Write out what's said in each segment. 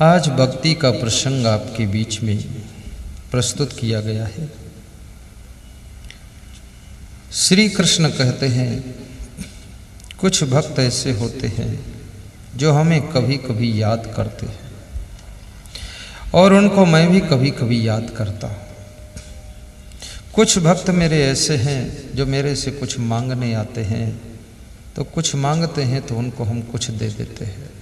आज भक्ति का प्रसंग आपके बीच में प्रस्तुत किया गया है। श्री कृष्ण कहते हैं कुछ भक्त ऐसे होते हैं जो हमें कभी कभी याद करते हैं और उनको मैं भी कभी कभी याद करता हूँ। कुछ भक्त मेरे ऐसे हैं जो मेरे से कुछ मांगने आते हैं, तो कुछ मांगते हैं तो उनको हम कुछ दे देते हैं।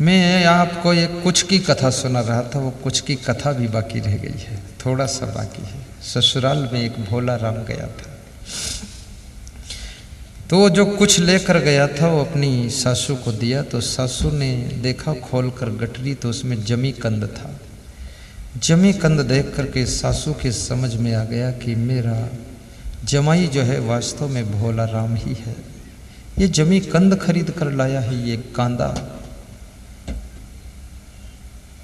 मैं आपको एक कुछ की कथा सुना रहा था, वो कुछ की कथा भी बाकी रह गई है, थोड़ा सा बाकी है। ससुराल में एक भोला राम गया था, तो जो कुछ लेकर गया था वो अपनी सासू को दिया। तो सासू ने देखा खोलकर गठरी, तो उसमें जमी कंद था। जमी कंद देख करके सासू के समझ में आ गया कि मेरा जमाई जो है वास्तव में भोला राम ही है। ये जमी कंद खरीद कर लाया है, ये कांदा।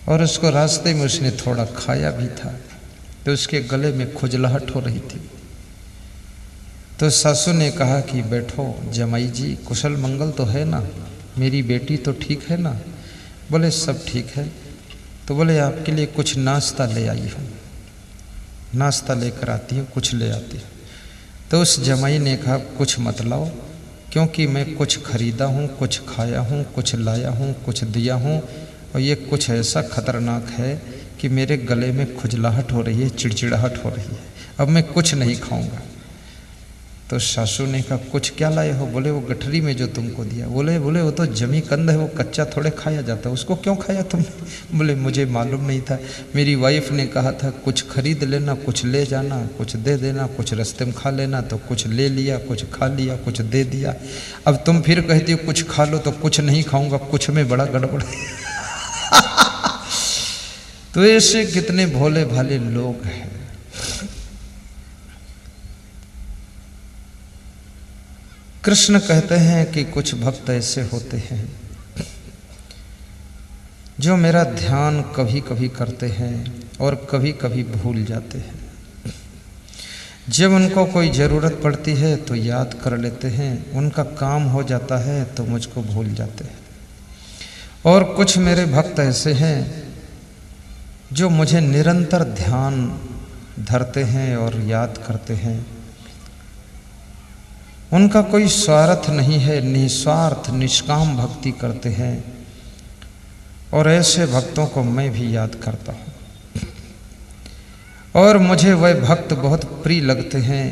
और उसको रास्ते में उसने थोड़ा खाया भी था, तो उसके गले में खुजलाहट हो रही थी। तो सासू ने कहा कि बैठो जमाई जी, कुशल मंगल तो है ना, मेरी बेटी तो ठीक है ना? बोले सब ठीक है। तो बोले आपके लिए कुछ नाश्ता ले आई हूँ। नाश्ता लेकर आती हूँ, कुछ ले आती हूँ। तो उस जमाई ने कहा कुछ मत लाओ, क्योंकि मैं कुछ खरीदा हूँ, कुछ खाया हूँ, कुछ लाया हूँ, कुछ दिया हूँ, और ये कुछ ऐसा खतरनाक है कि मेरे गले में खुजलाहट हो रही है, चिड़चिड़ाहट हो रही है, अब मैं कुछ नहीं खाऊंगा। तो सासू ने कहा कुछ क्या लाए हो? बोले वो गठरी में जो तुमको दिया। बोले वो तो जमी कंद है, वो कच्चा थोड़े खाया जाता है, उसको क्यों खाया तुमने? बोले मुझे मालूम नहीं था, मेरी वाइफ ने कहा था कुछ खरीद लेना, कुछ ले जाना, कुछ दे देना, कुछ रास्ते में खा लेना। तो कुछ ले लिया, कुछ खा लिया, कुछ दे दिया। अब तुम फिर कहती हो कुछ खा लो, तो कुछ नहीं खाऊंगा, कुछ में बड़ा गड़बड़ है। तो ऐसे कितने भोले भाले लोग हैं। कृष्ण कहते हैं कि कुछ भक्त ऐसे होते हैं जो मेरा ध्यान कभी कभी करते हैं और कभी कभी भूल जाते हैं। जब उनको कोई ज़रूरत पड़ती है तो याद कर लेते हैं, उनका काम हो जाता है तो मुझको भूल जाते हैं। और कुछ मेरे भक्त ऐसे हैं जो मुझे निरंतर ध्यान धरते हैं और याद करते हैं। उनका कोई स्वार्थ नहीं है, निस्वार्थ निष्काम भक्ति करते हैं। और ऐसे भक्तों को मैं भी याद करता हूँ और मुझे वह भक्त बहुत प्रिय लगते हैं।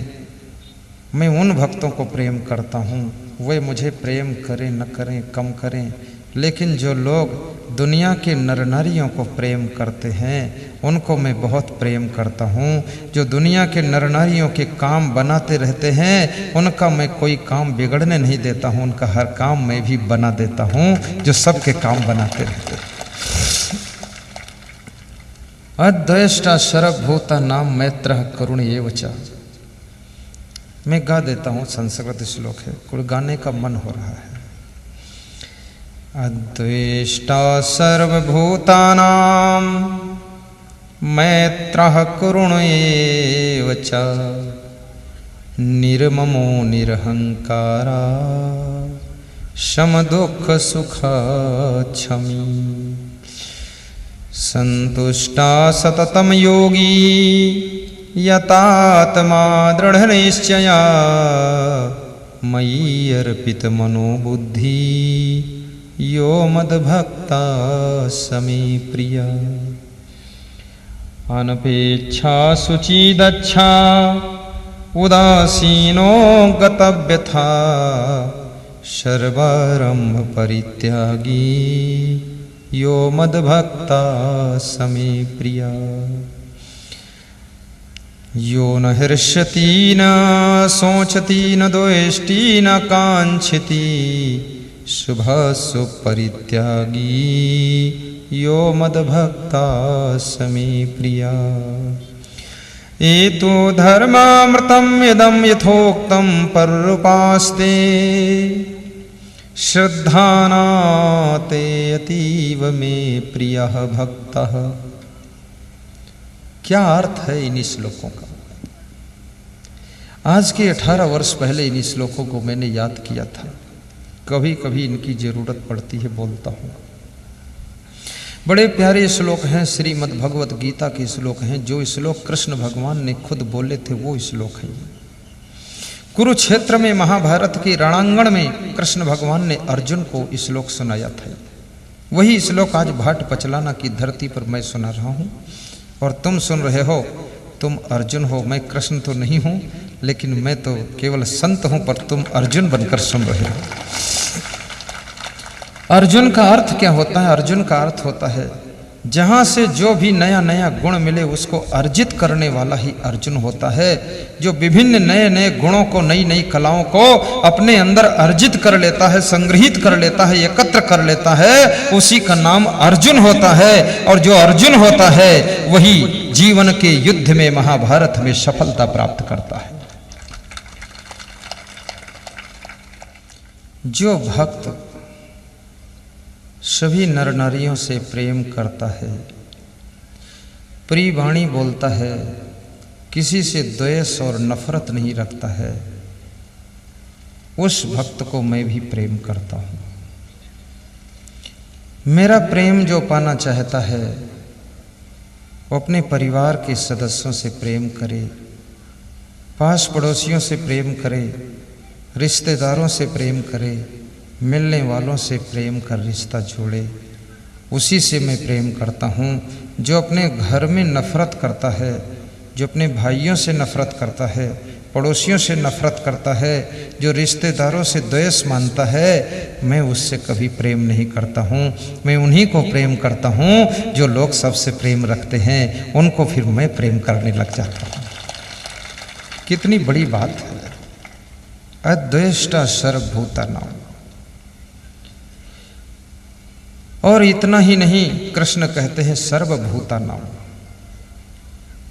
मैं उन भक्तों को प्रेम करता हूँ, वे मुझे प्रेम करें न करें, कम करें, लेकिन जो लोग दुनिया के नर नारियों को प्रेम करते हैं उनको मैं बहुत प्रेम करता हूँ। जो दुनिया के नर नारियों के काम बनाते रहते हैं उनका मैं कोई काम बिगड़ने नहीं देता हूँ, उनका हर काम मैं भी बना देता हूँ जो सबके काम बनाते रहते हैं। अद्वेष्टा सर्वभूता नाम मैत्रः करुण एव च। मैं गा देता हूँ, संस्कृत श्लोक है, कुछ गाने का मन हो रहा है। अद्वेष्टा सर्वभूतानां मैत्रः करुण एव च, निर्ममो निरहंकारा समदुःख सुखक्षमी, संतुष्टा सततं योगी यतात्मा दृढ़निश्चया, मयि अर्पित मनोबुद्धि यो मद्भक्ता समे प्रिया। अनपेक्षा शुचिदच्छा उदासीनो गतव्यथा, सर्वारंभ परित्यागी यो मद्भक्ता समे प्रिया। यो न हृष्यति न शोचति न द्वेष्टि न कांक्षति, शुभाशुभ परित्यागी यो मद्भक्ता समे प्रिया। एतो धर्मामृतम् इदं यथोक्तं पर्युपास्ते, श्रद्धाना ते अतीव मे प्रियः भक्तः। क्या अर्थ है इन श्लोकों का? आज के 18 वर्ष पहले इन श्लोकों को मैंने याद किया था। कभी कभी इनकी ज़रूरत पड़ती है, बोलता हूँ। बड़े प्यारे श्लोक हैं, श्रीमद् भगवत गीता के श्लोक हैं। जो श्लोक कृष्ण भगवान ने खुद बोले थे वो श्लोक हैं। कुरुक्षेत्र में महाभारत के रणांगण में कृष्ण भगवान ने अर्जुन को श्लोक सुनाया था। वही श्लोक आज भाट पचलाना की धरती पर मैं सुना रहा हूँ और तुम सुन रहे हो। तुम अर्जुन हो, मैं कृष्ण तो नहीं हूँ, लेकिन मैं तो केवल संत हूँ, पर तुम अर्जुन बनकर सुन रहे हो। अर्जुन का अर्थ क्या होता है? अर्जुन का अर्थ होता है जहाँ से जो भी नया नया गुण मिले उसको अर्जित करने वाला ही अर्जुन होता है। जो विभिन्न नए नए गुणों को, नई नई कलाओं को अपने अंदर अर्जित कर लेता है, संग्रहित कर लेता है, एकत्र कर लेता है, उसी का नाम अर्जुन होता है। और जो अर्जुन होता है वही जीवन के युद्ध में, महाभारत में सफलता प्राप्त करता है। जो भक्त सभी नर नारियों से प्रेम करता है, प्रिय वाणी बोलता है, किसी से द्वेष और नफरत नहीं रखता है, उस भक्त को मैं भी प्रेम करता हूँ। मेरा प्रेम जो पाना चाहता है वो अपने परिवार के सदस्यों से प्रेम करे, पास पड़ोसियों से प्रेम करे, रिश्तेदारों से प्रेम करे, मिलने वालों से प्रेम कर रिश्ता जोड़े, उसी से मैं प्रेम करता हूँ। जो अपने घर में नफरत करता है, जो अपने भाइयों से नफरत करता है, पड़ोसियों से नफरत करता है, जो रिश्तेदारों से द्वेष मानता है, मैं उससे कभी प्रेम नहीं करता हूँ। मैं उन्हीं को प्रेम करता हूँ जो लोग सबसे प्रेम रखते हैं, उनको फिर मैं प्रेम करने लग जाता हूँ। कितनी बड़ी बात है। अद्वेष्टा सर्वभूतानां। और इतना ही नहीं, कृष्ण कहते हैं सर्वभूतानां।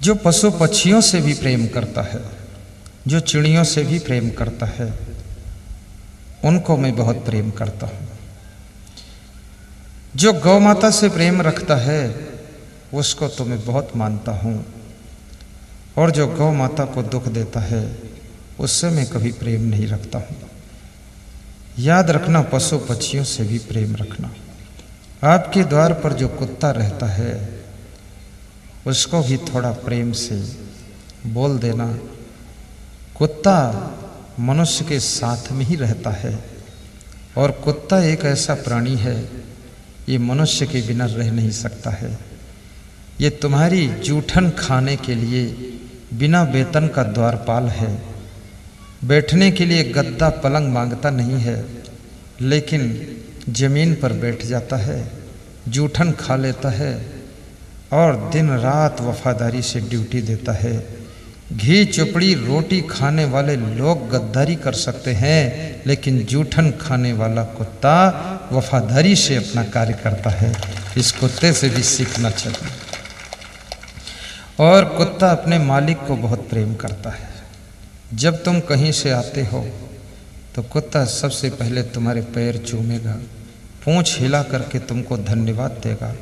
जो पशु पक्षियों से भी प्रेम करता है, जो चिड़ियों से भी प्रेम करता है, उनको मैं बहुत प्रेम करता हूँ। जो गौ माता से प्रेम रखता है उसको तो मैं बहुत मानता हूँ, और जो गौ माता को दुख देता है उससे मैं कभी प्रेम नहीं रखता हूँ। याद रखना, पशु पक्षियों से भी प्रेम रखना। आपके द्वार पर जो कुत्ता रहता है उसको भी थोड़ा प्रेम से बोल देना। कुत्ता मनुष्य के साथ में ही रहता है, और कुत्ता एक ऐसा प्राणी है, ये मनुष्य के बिना रह नहीं सकता है। ये तुम्हारी जूठन खाने के लिए बिना वेतन का द्वारपाल है। बैठने के लिए गद्दा पलंग मांगता नहीं है, लेकिन जमीन पर बैठ जाता है, जूठन खा लेता है और दिन रात वफादारी से ड्यूटी देता है। घी चुपड़ी रोटी खाने वाले लोग गद्दारी कर सकते हैं, लेकिन जूठन खाने वाला कुत्ता वफादारी से अपना कार्य करता है। इस कुत्ते से भी सीखना चाहिए। और कुत्ता अपने मालिक को बहुत प्रेम करता है। जब तुम कहीं से आते हो तो कुत्ता सबसे पहले तुम्हारे पैर चूमेगा, पूंछ हिला करके तुमको धन्यवाद देगा,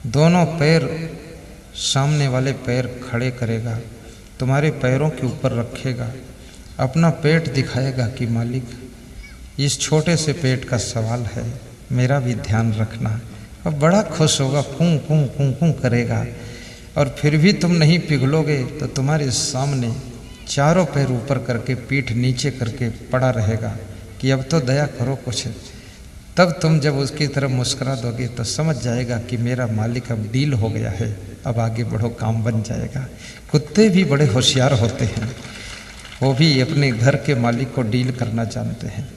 दोनों पैर सामने वाले पैर खड़े करेगा, तुम्हारे पैरों के ऊपर रखेगा, अपना पेट दिखाएगा कि मालिक इस छोटे से पेट का सवाल है, मेरा भी ध्यान रखना। अब बड़ा खुश होगा, कूं कूं कूं कूं करेगा। और फिर भी तुम नहीं पिघलोगे तो तुम्हारे सामने चारों पैर ऊपर करके पीठ नीचे करके पड़ा रहेगा कि अब तो दया करो कुछ। तब तुम जब उसकी तरफ मुस्कुरा दोगे तो समझ जाएगा कि मेरा मालिक अब डील हो गया है, अब आगे बढ़ो, काम बन जाएगा। कुत्ते भी बड़े होशियार होते हैं, वो भी अपने घर के मालिक को डील करना जानते हैं।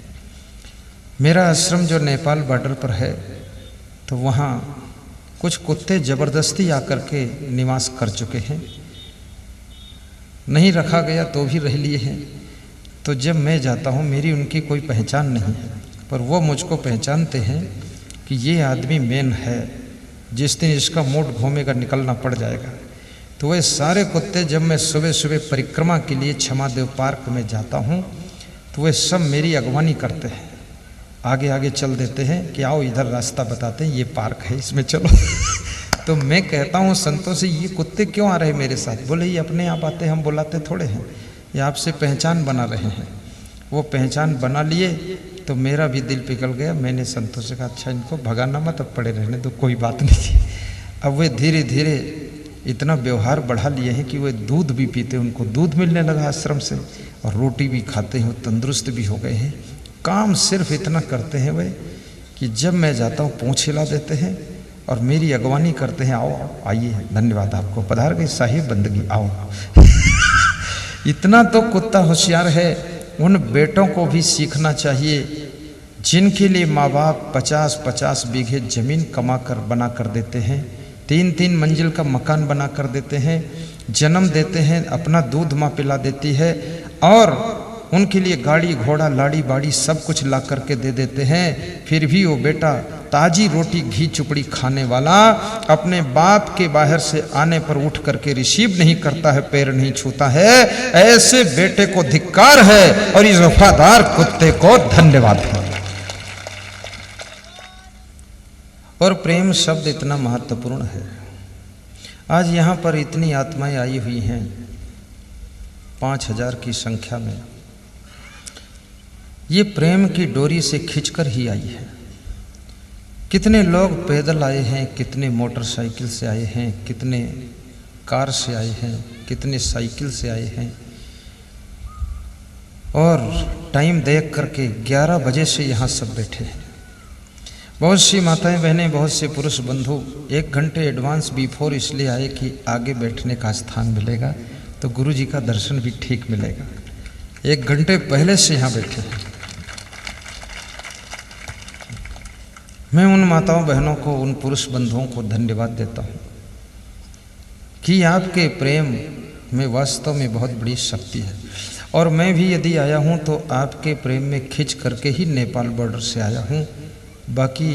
मेरा आश्रम जो नेपाल बॉर्डर पर है, तो वहाँ कुछ कुत्ते ज़बरदस्ती आकर के निवास कर चुके हैं। नहीं रखा गया तो भी रह लिए हैं। तो जब मैं जाता हूँ, मेरी उनकी कोई पहचान नहीं है, पर वो मुझको पहचानते हैं कि ये आदमी मेन है, जिस दिन इसका मूड घूमेगा निकलना पड़ जाएगा। तो वे सारे कुत्ते, जब मैं सुबह सुबह परिक्रमा के लिए क्षमादेव पार्क में जाता हूँ, तो वे सब मेरी अगवानी करते हैं, आगे आगे चल देते हैं कि आओ इधर रास्ता बताते हैं, ये पार्क है, इसमें चलो। तो मैं कहता हूँ संतों से, ये कुत्ते क्यों आ रहे मेरे साथ? बोले ये अपने आप आते, हम बुलाते थोड़े हैं, ये आपसे पहचान बना रहे हैं। वो पहचान बना लिए तो मेरा भी दिल पिघल गया। मैंने संतोष से कहा अच्छा इनको भगाना मत, अब पड़े रहने दो, कोई बात नहीं। अब वे धीरे धीरे इतना व्यवहार बढ़ा लिए हैं कि वे दूध भी पीते, उनको दूध मिलने लगा आश्रम से, और रोटी भी खाते हैं, तंदुरुस्त भी हो गए हैं। काम सिर्फ इतना करते हैं वे कि जब मैं जाता हूँ पूँछ हिला देते हैं और मेरी अगवानी करते हैं, आओ आइए, धन्यवाद आपको, पधार गई साहिब बंदगी, आओ। इतना तो कुत्ता होशियार है। उन बेटों को भी सीखना चाहिए जिनके लिए माँ बाप 50-50 बीघे जमीन कमा कर बना कर देते हैं, 3-3 मंजिल का मकान बना कर देते हैं, जन्म देते हैं, अपना दूध माँ पिला देती है, और उनके लिए गाड़ी घोड़ा लाड़ी बाड़ी सब कुछ ला करके दे देते हैं। फिर भी वो बेटा ताजी रोटी घी चुपड़ी खाने वाला अपने बाप के बाहर से आने पर उठ करके रिसीव नहीं करता है, पैर नहीं छूता है। ऐसे बेटे को धिक्कार है और इस वफादार कुत्ते को धन्यवाद है। और प्रेम शब्द इतना महत्वपूर्ण है। आज यहाँ पर इतनी आत्माएं आई हुई हैं 5000 की संख्या में। ये प्रेम की डोरी से खींचकर ही आई है। कितने लोग पैदल आए हैं, कितने मोटरसाइकिल से आए हैं, कितने कार से आए हैं, कितने साइकिल से आए हैं, और टाइम देख करके 11 बजे से यहाँ सब बैठे हैं। बहुत सी माताएं बहनें, बहुत से पुरुष बंधु 1 घंटे एडवांस बिफोर इसलिए आए कि आगे बैठने का स्थान मिलेगा तो गुरु जी का दर्शन भी ठीक मिलेगा। 1 घंटे पहले से यहाँ बैठे हैं। मैं उन माताओं बहनों को, उन पुरुष बंधुओं को धन्यवाद देता हूँ कि आपके प्रेम में वास्तव में बहुत बड़ी शक्ति है। और मैं भी यदि आया हूँ तो आपके प्रेम में खिंच करके ही नेपाल बॉर्डर से आया हूँ। बाकी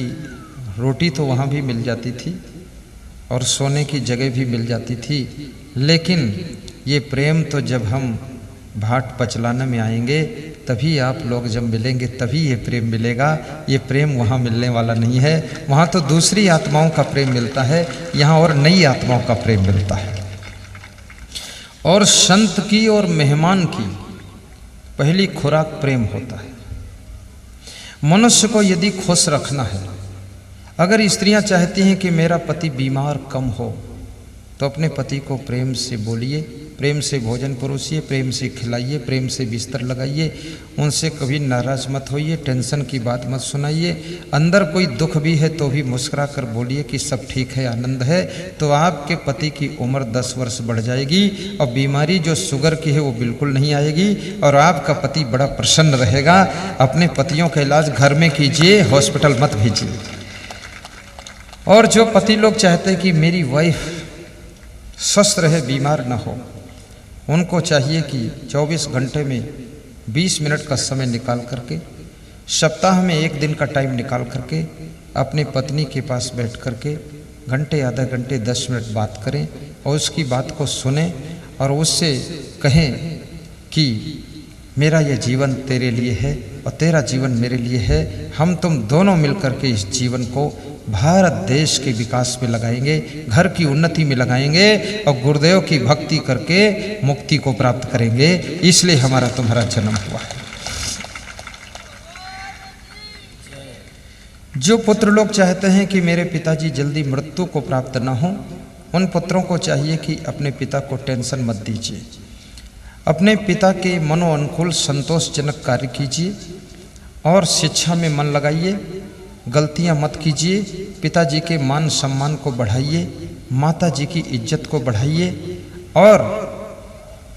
रोटी तो वहाँ भी मिल जाती थी और सोने की जगह भी मिल जाती थी, लेकिन ये प्रेम तो जब हम भाट पचलाना में आएंगे तभी आप लोग जब मिलेंगे तभी ये प्रेम मिलेगा। ये प्रेम वहाँ मिलने वाला नहीं है। वहाँ तो दूसरी आत्माओं का प्रेम मिलता है, यहाँ और नई आत्माओं का प्रेम मिलता है। और संत की और मेहमान की पहली खुराक प्रेम होता है। मनुष्य को यदि खुश रखना है, अगर स्त्रियां चाहती हैं कि मेरा पति बीमार कम हो, तो अपने पति को प्रेम से बोलिए, प्रेम से भोजन परोसिए, प्रेम से खिलाइए, प्रेम से बिस्तर लगाइए। उनसे कभी नाराज मत होइए, टेंशन की बात मत सुनाइए। अंदर कोई दुख भी है तो भी मुस्कुरा कर बोलिए कि सब ठीक है, आनंद है। तो आपके पति की उम्र 10 वर्ष बढ़ जाएगी और बीमारी जो शुगर की है वो बिल्कुल नहीं आएगी और आपका पति बड़ा प्रसन्न रहेगा। अपने पतियों का इलाज घर में कीजिए, हॉस्पिटल मत भेजिए। और जो पति लोग चाहते हैं कि मेरी वाइफ स्वस्थ रहे, बीमार ना हो, उनको चाहिए कि 24 घंटे में 20 मिनट का समय निकाल करके, सप्ताह में 1 दिन का टाइम निकाल करके अपने पत्नी के पास बैठ करके घंटे आधा घंटे 10 मिनट बात करें और उसकी बात को सुने और उससे कहें कि मेरा ये जीवन तेरे लिए है और तेरा जीवन मेरे लिए है। हम तुम दोनों मिलकर के इस जीवन को भारत देश के विकास में लगाएंगे, घर की उन्नति में लगाएंगे और गुरुदेव की भक्ति करके मुक्ति को प्राप्त करेंगे। इसलिए हमारा तुम्हारा जन्म हुआ है। जो पुत्र लोग चाहते हैं कि मेरे पिताजी जल्दी मृत्यु को प्राप्त ना हो, उन पुत्रों को चाहिए कि अपने पिता को टेंशन मत दीजिए, अपने पिता के मनो अनुकूल संतोषजनक कार्य कीजिए और शिक्षा में मन लगाइए, गलतियां मत कीजिए, पिताजी के मान सम्मान को बढ़ाइए, माता जी की इज्जत को बढ़ाइए और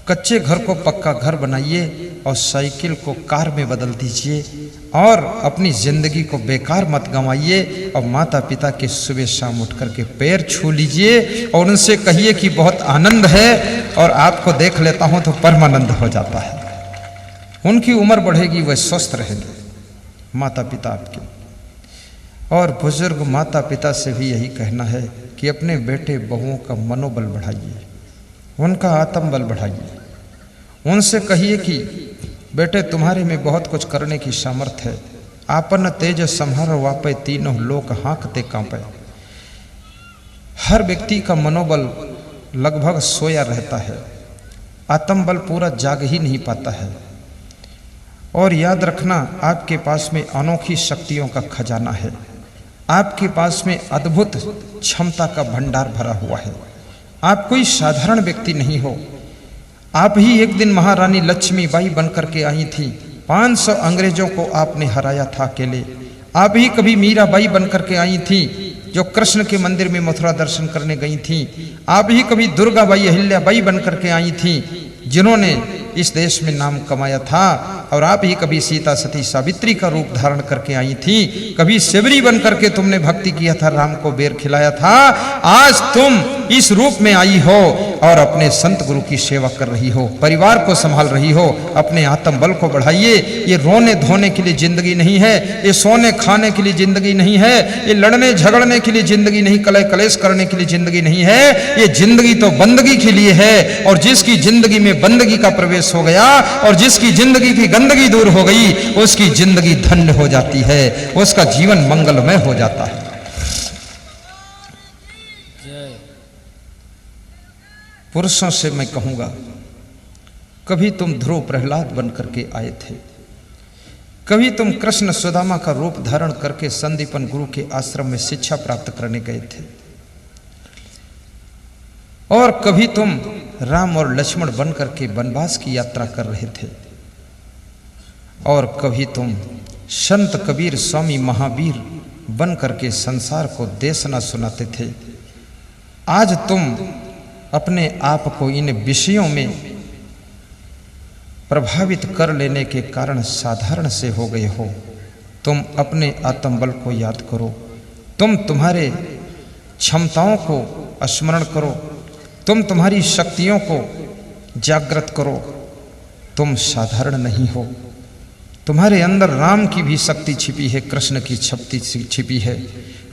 कच्चे घर को पक्का घर बनाइए और साइकिल को कार में बदल दीजिए और अपनी जिंदगी को बेकार मत गंवाइए। और माता पिता के सुबह शाम उठ करके पैर छू लीजिए और उनसे कहिए कि बहुत आनंद है और आपको देख लेता हूं तो परमानंद हो जाता है। उनकी उम्र बढ़ेगी, वह स्वस्थ रहेंगे माता पिता आपके। और बुजुर्ग माता पिता से भी यही कहना है कि अपने बेटे बहुओं का मनोबल बढ़ाइए, उनका आत्मबल बढ़ाइए। उनसे कहिए कि बेटे तुम्हारे में बहुत कुछ करने की सामर्थ्य है। आपन तेज संहार वापे तीनों लोक हाँकते कांपे। हर व्यक्ति का मनोबल लगभग सोया रहता है, आत्मबल पूरा जाग ही नहीं पाता है। और याद रखना, आपके पास में अनोखी शक्तियों का खजाना है, आपके पास में अद्भुत क्षमता का भंडार भरा हुआ है। आप कोई साधारण व्यक्ति नहीं हो। आप ही एक दिन महारानी लक्ष्मीबाई बनकर के आई थी। 500 अंग्रेजों को आपने हराया था अकेले। आप ही कभी मीराबाई बनकर के आई थी, जो कृष्ण के मंदिर में मथुरा दर्शन करने गई थी। आप ही कभी दुर्गाबाई, अहिल्याबाई बनकर के आई थी, जिन्होंने इस देश में नाम कमाया था। और आप ही कभी सीता सती सावित्री का रूप धारण करके आई थी। कभी सेवरी बन करके तुमने भक्ति किया था, राम को बेर खिलाया था। आज तुम इस रूप में आई हो और अपने संत गुरु की सेवा कर रही हो, परिवार को संभाल रही हो। अपने आत्म बल को बढ़ाइए। ये रोने धोने के लिए जिंदगी नहीं है, ये सोने खाने के लिए जिंदगी नहीं है, ये लड़ने झगड़ने के लिए जिंदगी नहीं, कलह कलेश करने के लिए जिंदगी नहीं है। ये जिंदगी तो बंदगी के लिए है। और जिसकी जिंदगी में बंदगी का प्रवेश हो गया और जिसकी जिंदगी की गंदगी दूर हो गई, उसकी जिंदगी धन्य हो जाती है, उसका जीवन मंगलमय हो जाता है। पुरुषों से मैं कहूंगा, कभी तुम ध्रुव प्रहलाद बन करके आए थे, कभी तुम कृष्ण सुदामा का रूप धारण करके संदीपन गुरु के आश्रम में शिक्षा प्राप्त करने गए थे, और कभी तुम राम और लक्ष्मण बन करके वनवास की यात्रा कर रहे थे, और कभी तुम संत कबीर स्वामी महावीर बन करके संसार को देशना सुनाते थे। आज तुम अपने आप को इन विषयों में प्रभावित कर लेने के कारण साधारण से हो गए हो। तुम अपने आत्मबल को याद करो, तुम तुम्हारे क्षमताओं को स्मरण करो, तुम तुम्हारी शक्तियों को जागृत करो। तुम साधारण नहीं हो। तुम्हारे अंदर राम की भी शक्ति छिपी है, कृष्ण की शक्ति छिपी है,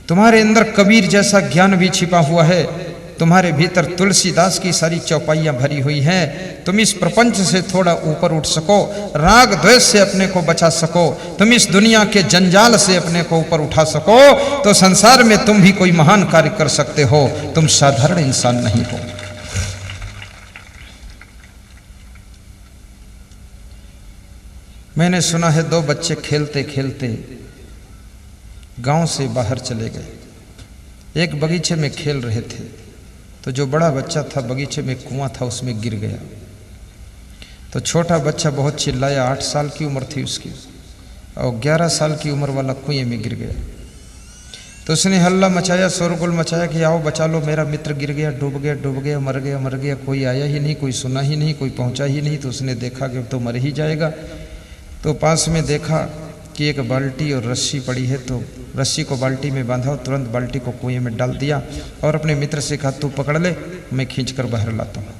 तुम्हारे अंदर कबीर जैसा ज्ञान भी छिपा हुआ है, तुम्हारे भीतर तुलसीदास की सारी चौपाइयां भरी हुई हैं। तुम इस प्रपंच से थोड़ा ऊपर उठ सको, राग द्वेष से अपने को बचा सको, तुम इस दुनिया के जंजाल से अपने को ऊपर उठा सको, तो संसार में तुम भी कोई महान कार्य कर सकते हो। तुम साधारण इंसान नहीं हो। मैंने सुना है 2 बच्चे खेलते खेलते गांव से बाहर चले गए। एक बगीचे में खेल रहे थे, तो जो बड़ा बच्चा था, बगीचे में कुआं था, उसमें गिर गया। तो छोटा बच्चा बहुत चिल्लाया। 8 साल की उम्र थी उसकी, और 11 साल की उम्र वाला कुएं में गिर गया। तो उसने हल्ला मचाया, शोरगुल मचाया कि आओ बचा लो, मेरा मित्र गिर गया, डूब गया, डूब गया, मर गया, मर गया। कोई आया ही नहीं, कोई सुना ही नहीं, कोई पहुंचा ही नहीं। तो उसने देखा कि तो मर ही जाएगा। तो पास में देखा कि एक बाल्टी और रस्सी पड़ी है, तो रस्सी को बाल्टी में बांधा और तुरंत बाल्टी को कुएं में डाल दिया और अपने मित्र से कहा तू पकड़ ले, मैं खींचकर बाहर लाता हूँ।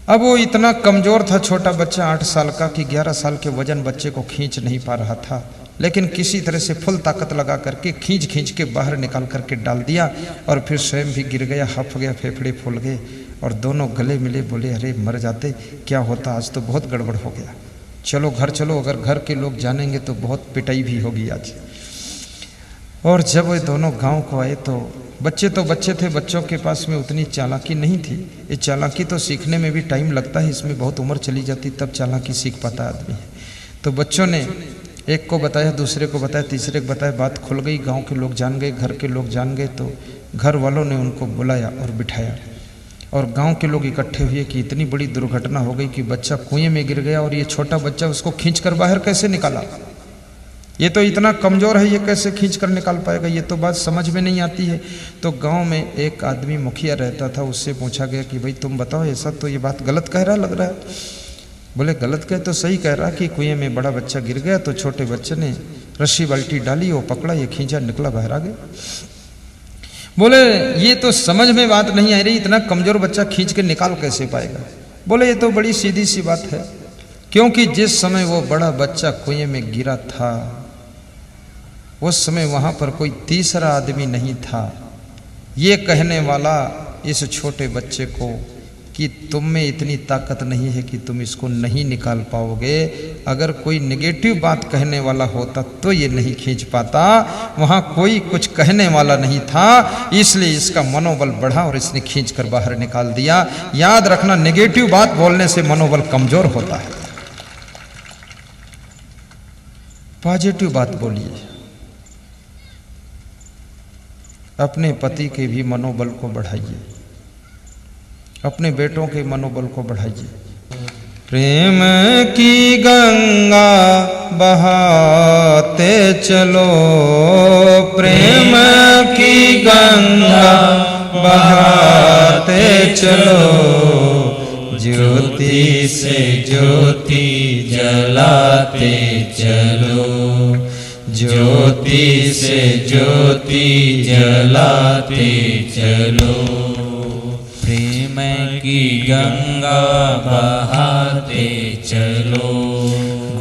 अब वो इतना कमजोर था छोटा बच्चा 8 साल का कि 11 साल के वजन बच्चे को खींच नहीं पा रहा था, लेकिन किसी तरह से फुल ताकत लगा करके खींच के बाहर निकाल करके डाल दिया। और फिर स्वयं भी गिर गया, हफ गया, फेफड़े फूल गए, और दोनों गले मिले। बोले अरे मर जाते, क्या होता, आज तो बहुत गड़बड़ हो गया, चलो घर चलो, अगर घर के लोग जानेंगे तो बहुत पिटाई भी होगी आज। और जब वे दोनों गांव को आए तो बच्चे थे, बच्चों के पास में उतनी चालाकी नहीं थी। ये चालाकी तो सीखने में भी टाइम लगता है, इसमें बहुत उम्र चली जाती तब चालाकी सीख पाता आदमी। तो बच्चों ने एक को बताया, दूसरे को बताया, तीसरे को बताया, बात खुल गई, गाँव के लोग जान गए, घर के लोग जान गए। तो घर वालों ने उनको बुलाया और बिठाया, और गांव के लोग इकट्ठे हुए कि इतनी बड़ी दुर्घटना हो गई कि बच्चा कुएं में गिर गया और ये छोटा बच्चा उसको खींचकर बाहर कैसे निकाला। ये तो इतना कमज़ोर है, ये कैसे खींचकर निकाल पाएगा, ये तो बात समझ में नहीं आती है। तो गांव में एक आदमी मुखिया रहता था, उससे पूछा गया कि भाई तुम बताओ, ऐसा तो ये बात गलत कह रहा लग रहा है। बोले गलत कह तो सही कह रहा कि कुएं में बड़ा बच्चा गिर गया, तो छोटे बच्चे ने रस्सी बाल्टी डाली, वो पकड़ा, ये खींचा, निकला, बाहर आ गया। बोले ये तो समझ में बात नहीं आ रही, इतना कमजोर बच्चा खींच के निकाल कैसे पाएगा। बोले ये तो बड़ी सीधी सी बात है, क्योंकि जिस समय वो बड़ा बच्चा कुएं में गिरा था उस समय वहां पर कोई तीसरा आदमी नहीं था ये कहने वाला इस छोटे बच्चे को कि तुम में इतनी ताकत नहीं है कि तुम इसको नहीं निकाल पाओगे। अगर कोई नेगेटिव बात कहने वाला होता तो ये नहीं खींच पाता, वहाँ कोई कुछ कहने वाला नहीं था, इसलिए इसका मनोबल बढ़ा और इसने खींच कर बाहर निकाल दिया। याद रखना, नेगेटिव बात बोलने से मनोबल कमजोर होता है। पॉजिटिव बात बोलिए, अपने पति के भी मनोबल को बढ़ाइए, अपने बेटों के मनोबल को बढ़ाइए। प्रेम की गंगा बहाते चलो, प्रेम की गंगा बहाते चलो, ज्योति से ज्योति जलाते चलो, ज्योति से ज्योति जलाते चलो। प्रेम की गंगा बहाते चलो,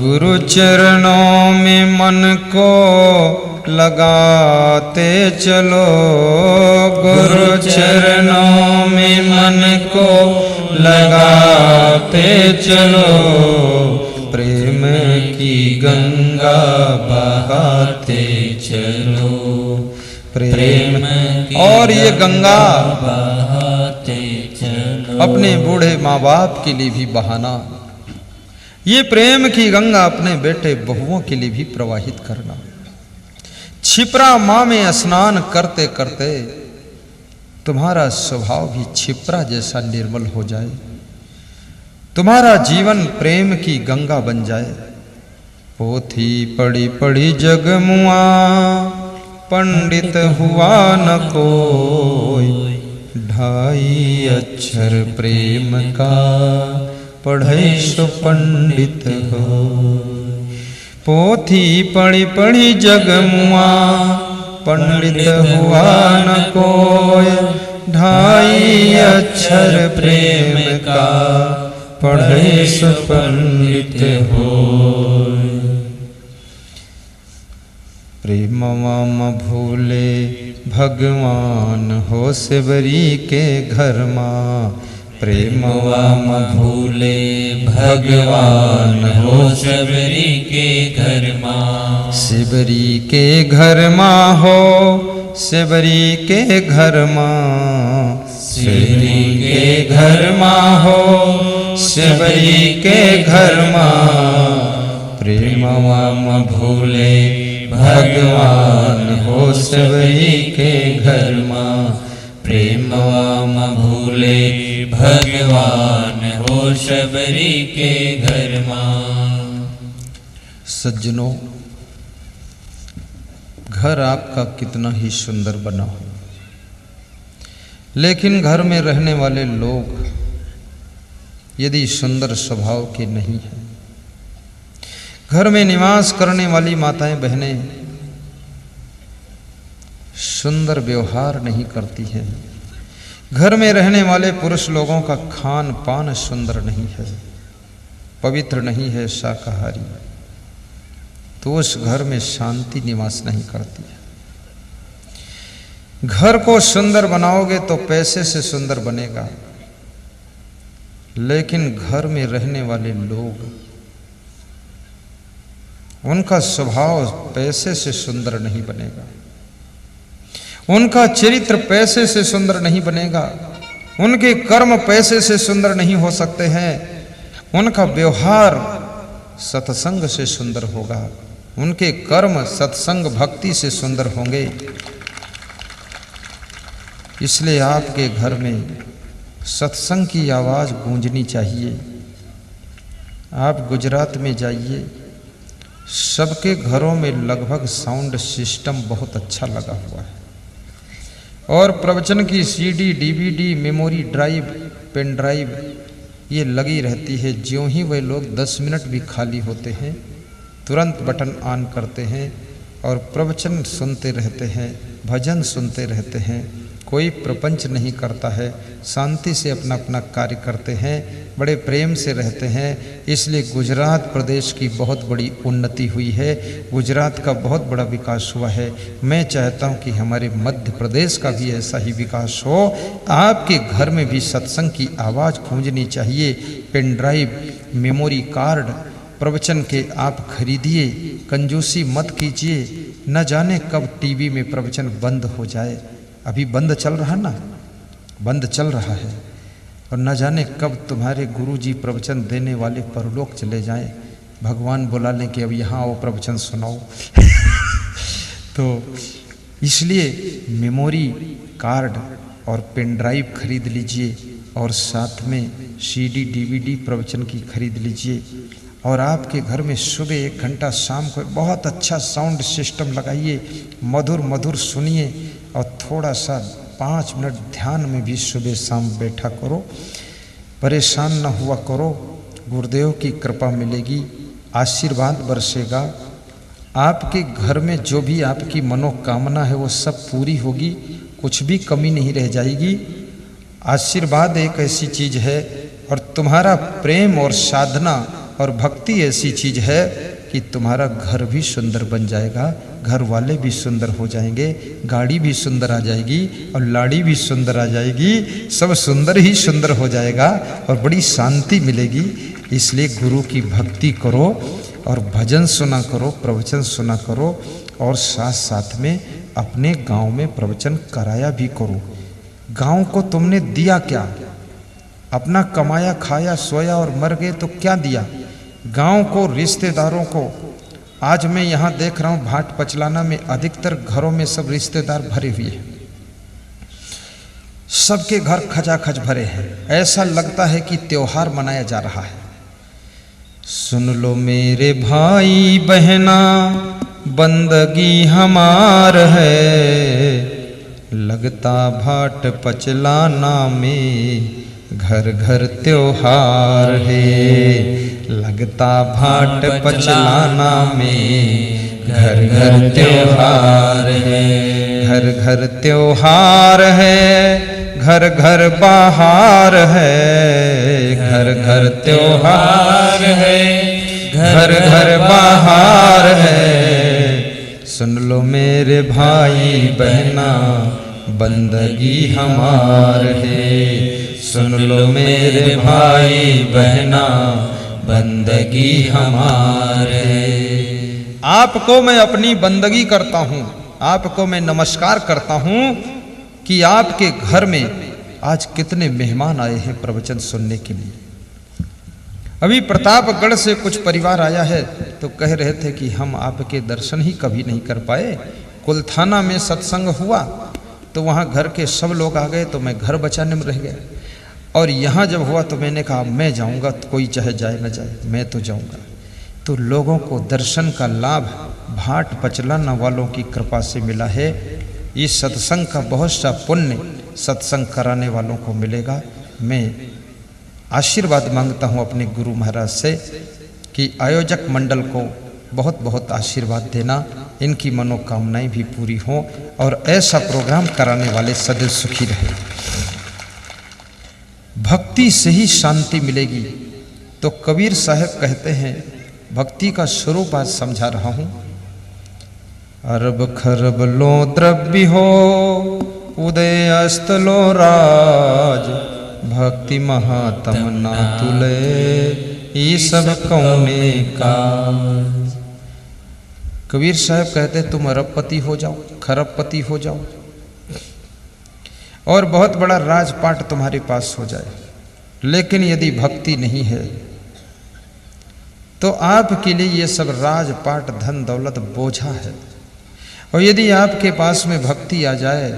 गुरु चरणों में मन को लगाते चलो, गुरु चरणों में मन को लगाते चलो, प्रेम की गंगा बहाते चलो, प्रेम। और ये गंगा बहाते चलो, अपने बूढ़े माँ बाप के लिए भी बहाना, ये प्रेम की गंगा अपने बेटे बहुओं के लिए भी प्रवाहित करना। छिपरा माँ में स्नान करते करते तुम्हारा स्वभाव भी छिपरा जैसा निर्मल हो जाए, तुम्हारा जीवन प्रेम की गंगा बन जाए। पोथी पढ़ी पढ़ी जग मुआ, पंडित हुआ न कोई, 2.5 अक्षर प्रेम का पढ़े सो पंडित हो। पोथी पढ़ी पढ़ी जग मुआ, पंडित हुआ न कोई, 2.5 अक्षर प्रेम का पढ़े सो पंडित हो। प्रेमवा म भूले भगवान हो शिवरी के घर माँ, प्रेमवा म भूले भगवान हो शिवरी के घर माँ, शिवरी के घर माँ हो, शिवरी के घर माँ, शिवरी के घर माँ हो, शिवरी के घर माँ। प्रेमवा म भूले भगवान हो शिवरी के घर माँ, प्रेमवा म भूले भगवान हो शबरी के घर माँ। सज्जनों, घर आपका कितना ही सुंदर बना हो, लेकिन घर में रहने वाले लोग यदि सुंदर स्वभाव के नहीं हैं, घर में निवास करने वाली माताएं बहनें सुंदर व्यवहार नहीं करती हैं, घर में रहने वाले पुरुष लोगों का खान पान सुंदर नहीं है, पवित्र नहीं है, शाकाहारी, तो उस घर में शांति निवास नहीं करती है। घर को सुंदर बनाओगे तो पैसे से सुंदर बनेगा, लेकिन घर में रहने वाले लोग, उनका स्वभाव पैसे से सुंदर नहीं बनेगा, उनका चरित्र पैसे से सुंदर नहीं बनेगा, उनके कर्म पैसे से सुंदर नहीं हो सकते हैं, उनका व्यवहार सत्संग से सुंदर होगा, उनके कर्म सत्संग भक्ति से सुंदर होंगे। इसलिए आपके घर में सत्संग की आवाज़ गूंजनी चाहिए। आप गुजरात में जाइए, सबके घरों में लगभग साउंड सिस्टम बहुत अच्छा लगा हुआ है, और प्रवचन की CD, DVD, memory drive, pen drive ये लगी रहती है। ज्यों ही वे लोग 10 मिनट भी खाली होते हैं, तुरंत बटन ऑन करते हैं और प्रवचन सुनते रहते हैं, भजन सुनते रहते हैं। कोई प्रपंच नहीं करता है, शांति से अपना अपना कार्य करते हैं, बड़े प्रेम से रहते हैं। इसलिए गुजरात प्रदेश की बहुत बड़ी उन्नति हुई है, गुजरात का बहुत बड़ा विकास हुआ है। मैं चाहता हूं कि हमारे मध्य प्रदेश का भी ऐसा ही विकास हो। आपके घर में भी सत्संग की आवाज़ गूंजनी चाहिए। पेन ड्राइव, मेमोरी कार्ड प्रवचन के आप खरीदिए, कंजूसी मत कीजिए। न जाने कब टीवी में प्रवचन बंद हो जाए, अभी बंद चल रहा ना, बंद चल रहा है, और न जाने कब तुम्हारे गुरुजी प्रवचन देने वाले परलोक चले जाएं। भगवान बुला लें कि अब यहाँ आओ प्रवचन सुनाओ। तो इसलिए मेमोरी कार्ड और पेन ड्राइव खरीद लीजिए और साथ में सीडी डीवीडी प्रवचन की खरीद लीजिए और आपके घर में सुबह 1 घंटा, शाम को बहुत अच्छा साउंड सिस्टम लगाइए, मधुर मधुर सुनिए और थोड़ा सा 5 मिनट ध्यान में भी सुबह शाम बैठा करो। परेशान न हुआ करो, गुरुदेव की कृपा मिलेगी, आशीर्वाद बरसेगा। आपके घर में जो भी आपकी मनोकामना है वो सब पूरी होगी, कुछ भी कमी नहीं रह जाएगी। आशीर्वाद एक ऐसी चीज है और तुम्हारा प्रेम और साधना और भक्ति ऐसी चीज है कि तुम्हारा घर भी सुंदर बन जाएगा, घर वाले भी सुंदर हो जाएंगे, गाड़ी भी सुंदर आ जाएगी और लाड़ी भी सुंदर आ जाएगी, सब सुंदर ही सुंदर हो जाएगा और बड़ी शांति मिलेगी। इसलिए गुरु की भक्ति करो और भजन सुना करो, प्रवचन सुना करो और साथ साथ में अपने गांव में प्रवचन कराया भी करो। गांव को तुमने दिया क्या? अपना कमाया खाया सोया और मर गए तो क्या दिया? गांव को, रिश्तेदारों को, आज मैं यहाँ देख रहा हूँ भाट पचलाना में अधिकतर घरों में सब रिश्तेदार भरे हुए हैं, सबके घर खचाखच भरे हैं, ऐसा लगता है कि त्योहार मनाया जा रहा है। सुन लो मेरे भाई बहना, बंदगी हमार है, लगता भाट पचलाना में घर घर त्योहार है, लगता भाट पचलाना में घर घर त्योहार है, घर घर त्योहार है, घर घर बहार है, घर घर त्योहार है, घर घर बहार है। सुन लो मेरे भाई बहना, बंदगी हमार है, सुन लो मेरे भाई बहना, बंदगी हमार है। आपको मैं अपनी बंदगी करता हूँ, आपको मैं नमस्कार करता हूँ कि आपके घर में आज कितने मेहमान आए हैं प्रवचन सुनने के लिए। अभी प्रतापगढ़ से कुछ परिवार आया है तो कह रहे थे कि हम आपके दर्शन ही कभी नहीं कर पाए। कुलथाना में सत्संग हुआ तो वहाँ घर के सब लोग आ गए तो मैं घर बचाने में रह गया, और यहाँ जब हुआ तो मैंने कहा मैं जाऊँगा, तो कोई चाहे जाए न जाए मैं तो जाऊँगा। तो लोगों को दर्शन का लाभ भाट पचलाना वालों की कृपा से मिला है। इस सत्संग का बहुत सा पुण्य सत्संग कराने वालों को मिलेगा। मैं आशीर्वाद मांगता हूँ अपने गुरु महाराज से कि आयोजक मंडल को बहुत बहुत आशीर्वाद देना, इनकी मनोकामनाएं भी पूरी हों और ऐसा प्रोग्राम कराने वाले सदैव सुखी रहे। भक्ति से ही शांति मिलेगी। तो कबीर साहब कहते हैं, भक्ति का स्वरूप आज समझा रहा हूं। अरब खरब लो द्रव्य हो, उदय अस्त लो राज, भक्ति महातम ना तुले, ये सब कौने का। कबीर साहब कहते तुम अरबपति हो जाओ, खरबपति हो जाओ और बहुत बड़ा राजपाट तुम्हारे पास हो जाए, लेकिन यदि भक्ति नहीं है तो आपके लिए ये सब राजपाट धन दौलत बोझा है। और यदि आपके पास में भक्ति आ जाए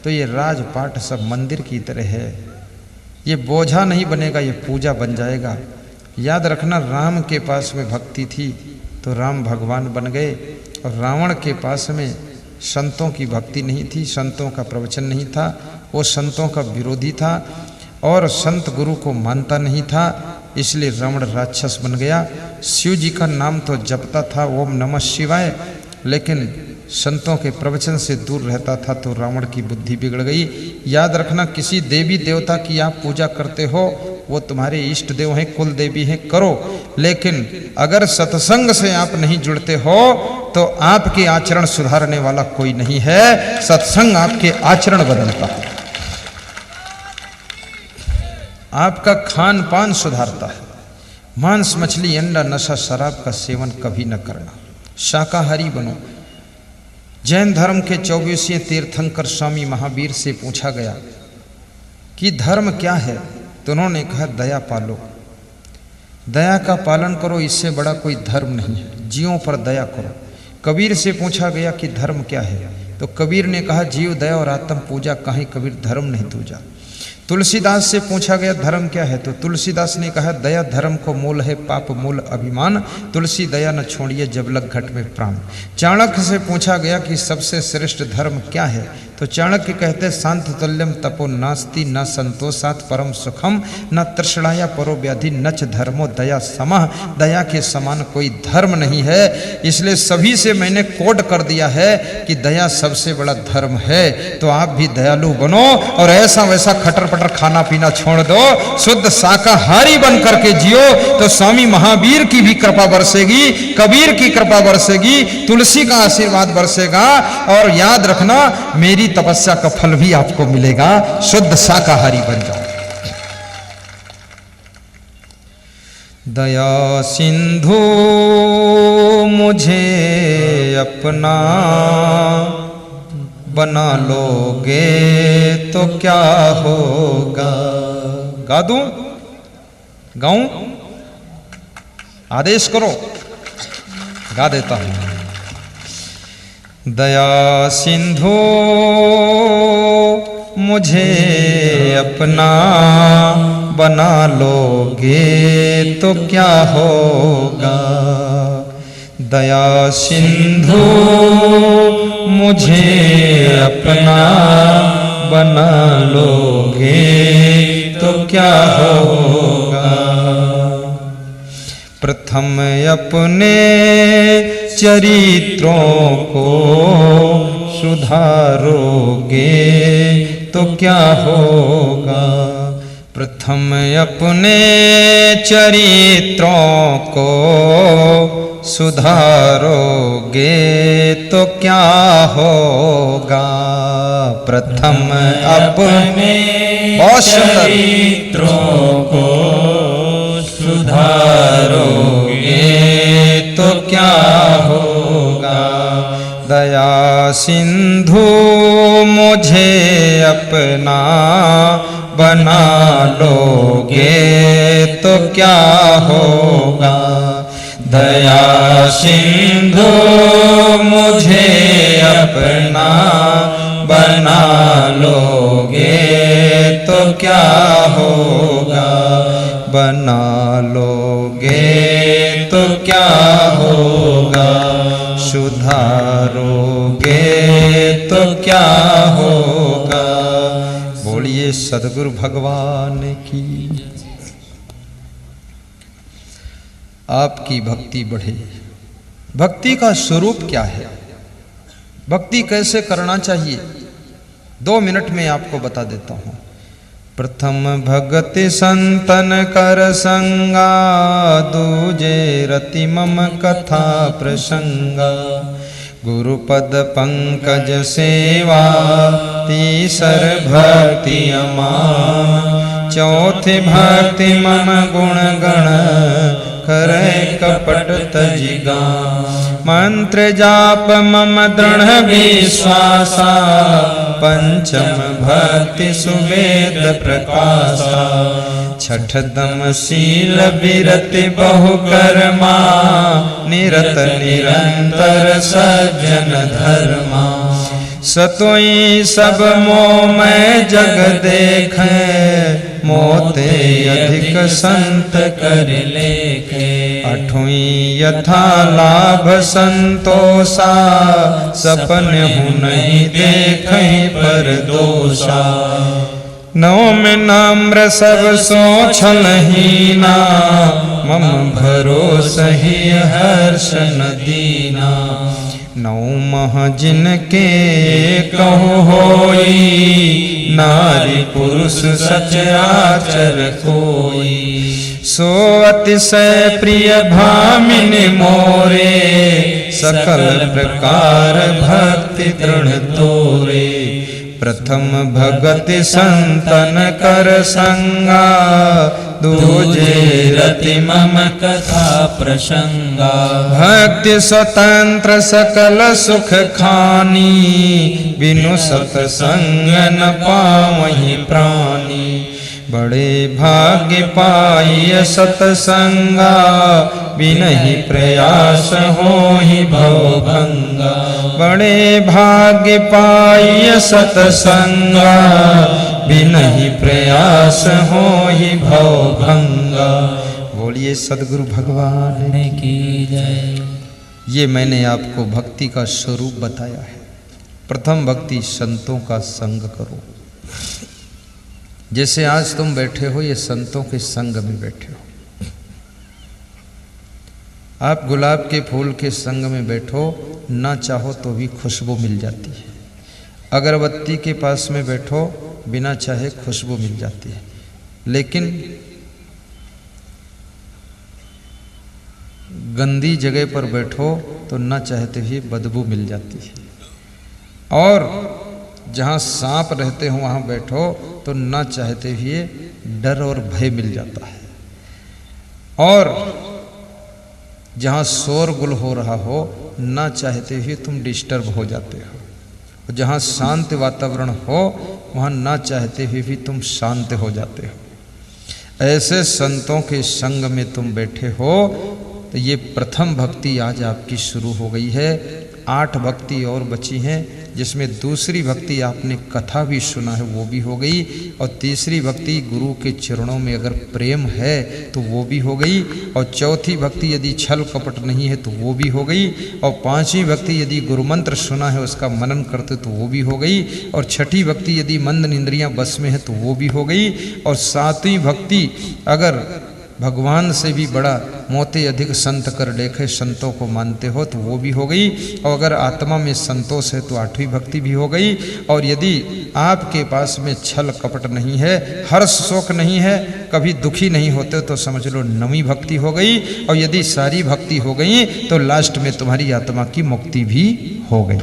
तो ये राजपाट सब मंदिर की तरह है, ये बोझा नहीं बनेगा, ये पूजा बन जाएगा। याद रखना, राम के पास में भक्ति थी तो राम भगवान बन गए, और रावण के पास में संतों की भक्ति नहीं थी, संतों का प्रवचन नहीं था, वो संतों का विरोधी था और संत गुरु को मानता नहीं था, इसलिए रावण राक्षस बन गया। शिव जी का नाम तो जपता था, ओम नमः शिवाय, लेकिन संतों के प्रवचन से दूर रहता था तो रावण की बुद्धि बिगड़ गई। याद रखना, किसी देवी देवता की आप पूजा करते हो वो तुम्हारे इष्ट देव हैं, कुल देवी हैं, करो, लेकिन अगर सत्संग से आप नहीं जुड़ते हो तो आपके आचरण सुधारने वाला कोई नहीं है। सत्संग आपके आचरण बदलता है, आपका खान पान सुधारता है। मांस मछली अंडा नशा शराब का सेवन कभी न करना, शाकाहारी बनो। जैन धर्म के 24वें तीर्थंकर स्वामी महावीर से पूछा गया कि धर्म क्या है, तो उन्होंने कहा दया पालो। दया का पालन करो, इससे बड़ा कोई धर्म नहीं है। जीवों पर दया करो। कबीर से पूछा गया कि धर्म क्या है, तो कबीर ने कहा जीव दया और आत्म पूजा, काहे कबीर धर्म नहीं दूजा। तुलसीदास से पूछा गया धर्म क्या है, तो तुलसीदास ने कहा दया धर्म को मूल है, पाप मूल अभिमान, तुलसी दया न छोड़िए जब लग घट में प्राण। चाणक्य से पूछा गया कि सबसे श्रेष्ठ धर्म क्या है, तो चाणक्य कहते शांत तुल्यम तपो नास्ति न संतोषात् परम सुखम न तृष्णाया परो व्याधि नच धर्मो दया समः। दया के समान कोई धर्म नहीं है, इसलिए सभी से मैंने कोड कर दिया है कि दया सबसे बड़ा धर्म है। तो आप भी दयालु बनो और ऐसा वैसा खटर पटर खाना पीना छोड़ दो, शुद्ध शाकाहारी बन करके जियो, तो स्वामी महावीर की भी कृपा बरसेगी, कबीर की कृपा बरसेगी, तुलसी का आशीर्वाद बरसेगा। और याद रखना मेरी तपस्या का फल भी आपको मिलेगा। शुद्ध शाकाहारी बन जाओ। दया सिंधु मुझे अपना बना लोगे तो क्या होगा। गा दूं, गाऊं, आदेश करो, गा देता हूं। दया सिंधु मुझे अपना बना लोगे तो क्या होगा। दया सिंधु मुझे अपना बना लोगे तो क्या होगा। प्रथम अपने चरित्रों को सुधारोगे तो क्या होगा। प्रथम अपने चरित्रों को सुधारोगे तो क्या होगा। प्रथम अपने चरित्रों को सुधारोगे तो क्या होगा। दया सिंधु मुझे अपना बना लोगे तो क्या होगा। दया सिंधु मुझे अपना बना लोगे तो क्या होगा। बना लोगे तो क्या होगा। सुधारोगे तो क्या होगा। बोलिए सद्गुरु भगवान की। आपकी भक्ति बढ़े। भक्ति का स्वरूप क्या है, भक्ति कैसे करना चाहिए, 2 मिनट में आपको बता देता हूं। प्रथम भगति संतन कर संगा, दूजे रति मम कथा प्रसंगा। गुरुपद पंकज सेवा, तीसर भक्ति अमान। चौथी भक्ति मम गुण गण, करे कपट तजिगा। मंत्र जाप मम दृढ़ विश्वासा, पंचम भक्ति सुवेद प्रकाशा। छठ दम शील विरति बहु कर्मा, निरत निरंतर सज्जन धर्मा। सतोई सब मोह मैं जग देखे, मोते अधिक संत कर लेखे। अठवीं यथा लाभ संतोषा, सपन हूँ नहीं देखे पर दोषा। नवम नम्र सब सो छलहीना, मम भरोस ही हर्ष न दीना। नौ मह जिनके कहु होई, नारी पुरुष सचराचर कोई। सो अतिशय प्रिय भामिनी मोरे, सकल प्रकार भक्ति दृढ़ तोरे। प्रथम भगति संतन कर संगा, दूजे रति मम कथा प्रसंगा। भक्ति स्वतंत्र सकल सुख खानी, बिनु सत्संग न पावहि प्राणी। बड़े भाग्य पाई सतसंगा, बिनहि प्रयास होहि भवभंगा। बड़े भाग्य पाई सतसंगा, बिनहि प्रयास होहि भवभंगा। बोलिए सद्गुरु भगवान की जय। ये मैंने आपको भक्ति का स्वरूप बताया है। प्रथम भक्ति संतों का संग करो। जैसे आज तुम बैठे हो, ये संतों के संग में बैठे हो। आप गुलाब के फूल के संग में बैठो, ना चाहो तो भी खुशबू मिल जाती है। अगरबत्ती के पास में बैठो, बिना चाहे खुशबू मिल जाती है। लेकिन गंदी जगह पर बैठो तो ना चाहते ही बदबू मिल जाती है। और जहाँ सांप रहते हो वहाँ बैठो तो ना चाहते हुए डर और भय मिल जाता है। और जहाँ शोरगुल हो रहा हो, ना चाहते हुए तुम डिस्टर्ब हो जाते हो। जहाँ शांत वातावरण हो, वहाँ ना चाहते हुए भी तुम शांत हो जाते हो। ऐसे संतों के संग में तुम बैठे हो, तो ये प्रथम भक्ति आज आपकी शुरू हो गई है। 8 भक्ति और बची हैं, जिसमें दूसरी भक्ति आपने कथा भी सुना है, वो भी हो गई। और तीसरी भक्ति गुरु के चरणों में अगर प्रेम है तो वो भी हो गई। और चौथी भक्ति यदि छल कपट नहीं है तो वो भी हो गई। और 5वीं भक्ति यदि गुरु मंत्र सुना है, उसका मनन करते तो वो भी हो गई। और 6ठी भक्ति यदि मंद इंद्रियां बस में है तो वो भी हो गई। और 7वीं भक्ति अगर भगवान से भी बड़ा मोते अधिक संत कर देखे, संतों को मानते हो तो वो भी हो गई। और अगर आत्मा में संतोष है तो 8वीं भक्ति भी हो गई। और यदि आपके पास में छल कपट नहीं है, हर्ष शोक नहीं है, कभी दुखी नहीं होते, तो समझ लो 9वीं भक्ति हो गई। और यदि सारी भक्ति हो गई तो लास्ट में तुम्हारी आत्मा की मुक्ति भी हो गई।